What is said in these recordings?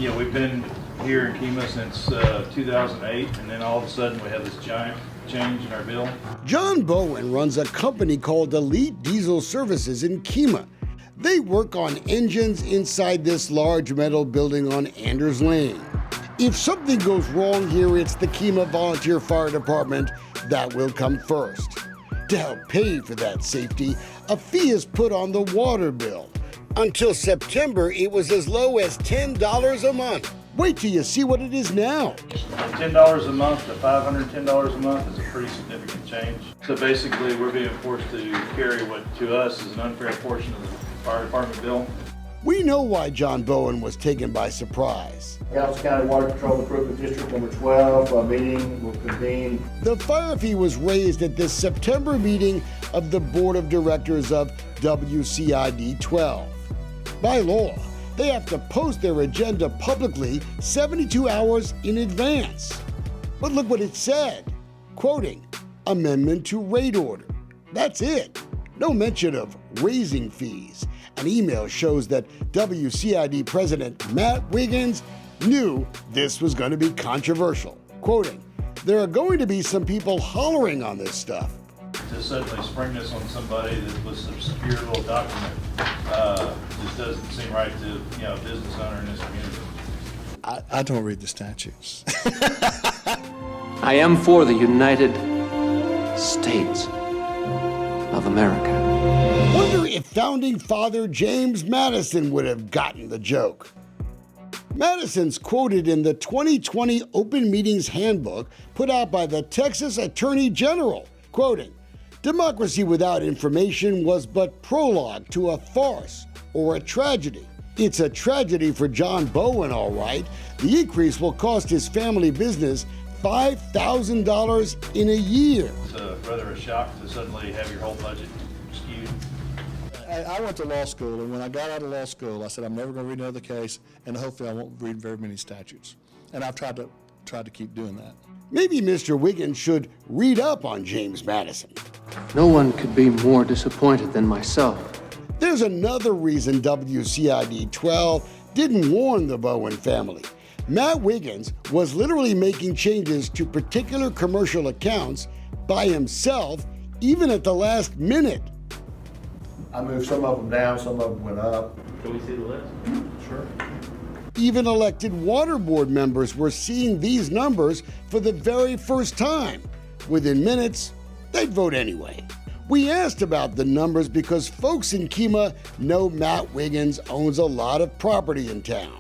Yeah, we've been here in Kemah since 2008, and then all of a sudden we have this giant change in our bill. John Bowen runs a company called Elite Diesel Services in Kemah. They work on engines inside this large metal building on Anders Lane. If something goes wrong here, it's the Kemah Volunteer Fire Department that will come first. To help pay for that safety, a fee is put on the water bill. Until September, it was as low as $10 a month. Wait till you see what it is now. $10 a month to $510 a month is a pretty significant change. So basically, we're being forced to carry what to us is an unfair portion of the fire department bill. We know why John Bowen was taken by surprise. Dallas County Water Control Improvement District number 12, a meeting will convene. The fire fee was raised at this September meeting of the Board of Directors of WCID 12. By law, they have to post their agenda publicly 72 hours in advance. But look what it said, quoting, amendment to rate order. That's it. No mention of raising fees. An email shows that WCID President Matt Wiggins knew this was going to be controversial. Quoting, there are going to be some people hollering on this stuff. To suddenly spring this on somebody that was a obscure little document just doesn't seem right to a business owner in this community. I don't read the statutes. I am for the United States of America. Wonder if founding father James Madison would have gotten the joke. Madison's quoted in the 2020 Open Meetings Handbook put out by the Texas Attorney General, quoting, democracy without information was but prologue to a farce or a tragedy. It's a tragedy for John Bowen, all right. The increase will cost his family business $5,000 in a year. It's rather a shock to suddenly have your whole budget skewed. I went to law school, and when I got out of law school, I said I'm never going to read another case, and hopefully I won't read very many statutes. And I've tried to keep doing that. Maybe Mr. Wiggins should read up on James Madison. No one could be more disappointed than myself. There's another reason WCID 12 didn't warn the Bowen family. Matt Wiggins was literally making changes to particular commercial accounts by himself, even at the last minute. I moved some of them down, some of them went up. Can we see the list? Sure. Even elected water board members were seeing these numbers for the very first time. Within minutes, they'd vote anyway. We asked about the numbers because folks in Kemah know Matt Wiggins owns a lot of property in town.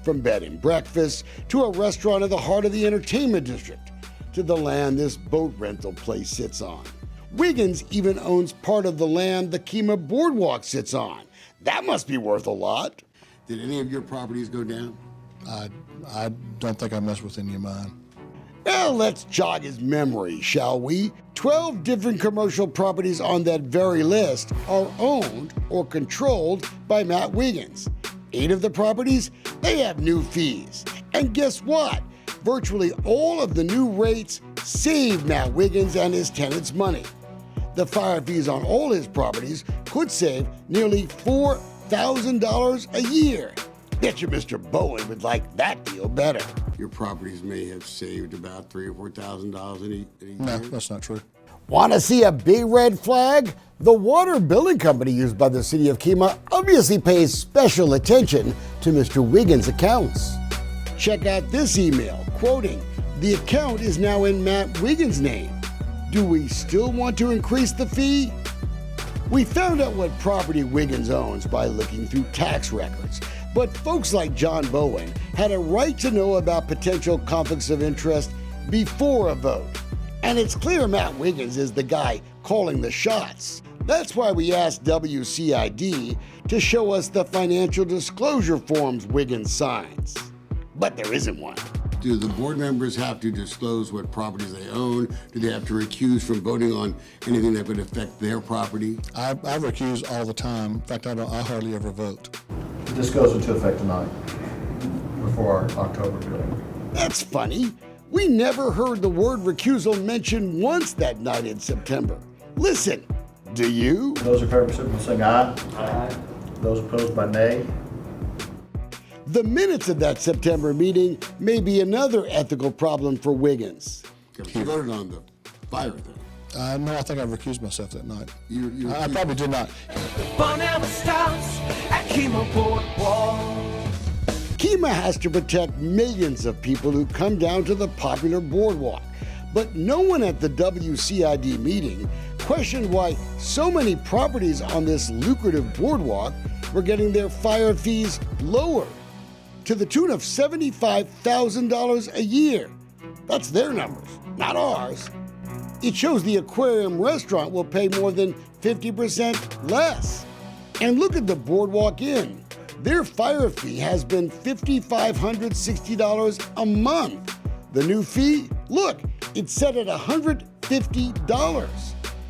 From bed and breakfast to a restaurant in the heart of the entertainment district to the land this boat rental place sits on. Wiggins even owns part of the land the Kemah Boardwalk sits on. That must be worth a lot. Did any of your properties go down? I don't think I messed with any of mine. Well, let's jog his memory, shall we? 12 different commercial properties on that very list are owned or controlled by Matt Wiggins. 8 of the properties, they have new fees. And guess what? Virtually all of the new rates saved Matt Wiggins and his tenants money. The fire fees on all his properties could save nearly $4,000 a year. Bet you Mr. Bowen would like that deal better. Your properties may have saved about $3,000 or $4,000 in a year. No, that's not true. Want to see a big red flag? The water billing company used by the city of Kemah obviously pays special attention to Mr. Wiggins' accounts. Check out this email, quoting, the account is now in Matt Wiggins' name. Do we still want to increase the fee? We found out what property Wiggins owns by looking through tax records, but folks like John Bowen had a right to know about potential conflicts of interest before a vote. And it's clear Matt Wiggins is the guy calling the shots. That's why we asked WCID to show us the financial disclosure forms Wiggins signs. But there isn't one. Do the board members have to disclose what properties they own? Do they have to recuse from voting on anything that would affect their property? I recuse all the time. In fact, I hardly ever vote. This goes into effect tonight, before our October billing. That's funny. We never heard the word recusal mentioned once that night in September. Listen, do you? Those in favor, signify by saying aye. Aye. Those opposed by nay. The minutes of that September meeting may be another ethical problem for Wiggins. You voted on the fire thing. No, I think I recused myself that night. You I probably did not. Fun never stops at Kemah Boardwalk. Kemah has to protect millions of people who come down to the popular boardwalk. But no one at the WCID meeting questioned why so many properties on this lucrative boardwalk were getting their fire fees lowered to the tune of $75,000 a year. That's their numbers, not ours. It shows the aquarium restaurant will pay more than 50% less. And look at the Boardwalk Inn. Their fire fee has been $5,560 a month. The new fee, look, it's set at $150.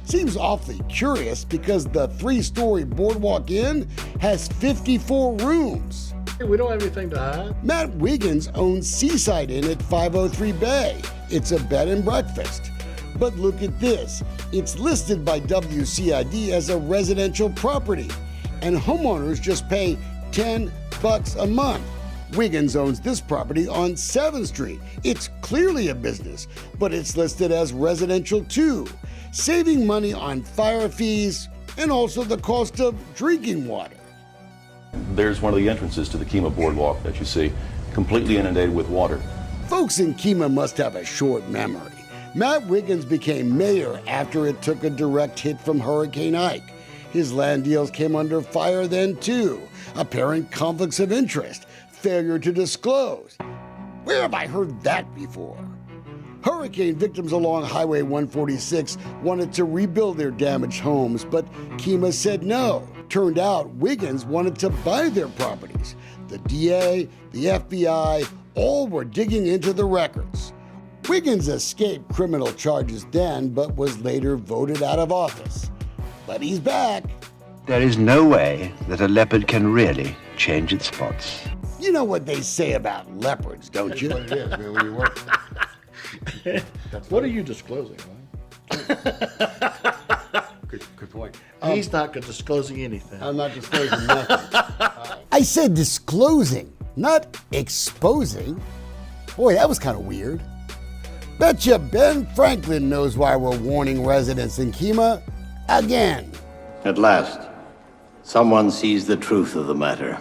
Seems awfully curious because the 3-story Boardwalk Inn has 54 rooms. We don't have anything to hide. Matt Wiggins owns Seaside Inn at 503 Bay. It's a bed and breakfast. But look at this. It's listed by WCID as a residential property, and homeowners just pay $10 a month. Wiggins owns this property on 7th Street. It's clearly a business, but it's listed as residential too, saving money on fire fees and also the cost of drinking water. There's one of the entrances to the Kemah Boardwalk that you see, completely inundated with water. Folks in Kemah must have a short memory. Matt Wiggins became mayor after it took a direct hit from Hurricane Ike. His land deals came under fire then too. Apparent conflicts of interest, failure to disclose. Where have I heard that before? Hurricane victims along Highway 146 wanted to rebuild their damaged homes, but Kemah said no. Turned out Wiggins wanted to buy their properties. The DA, the FBI, all were digging into the records. Wiggins escaped criminal charges then, but was later voted out of office. But he's back. There is no way that a leopard can really change its spots. You know what they say about leopards, don't you? That's what it is, man, when you work. What are you disclosing, man? Good point. He's not disclosing anything. I'm not disclosing nothing. I said disclosing, not exposing. Boy, that was kind of weird. Betcha Ben Franklin knows why we're warning residents in Kemah again. At last, someone sees the truth of the matter.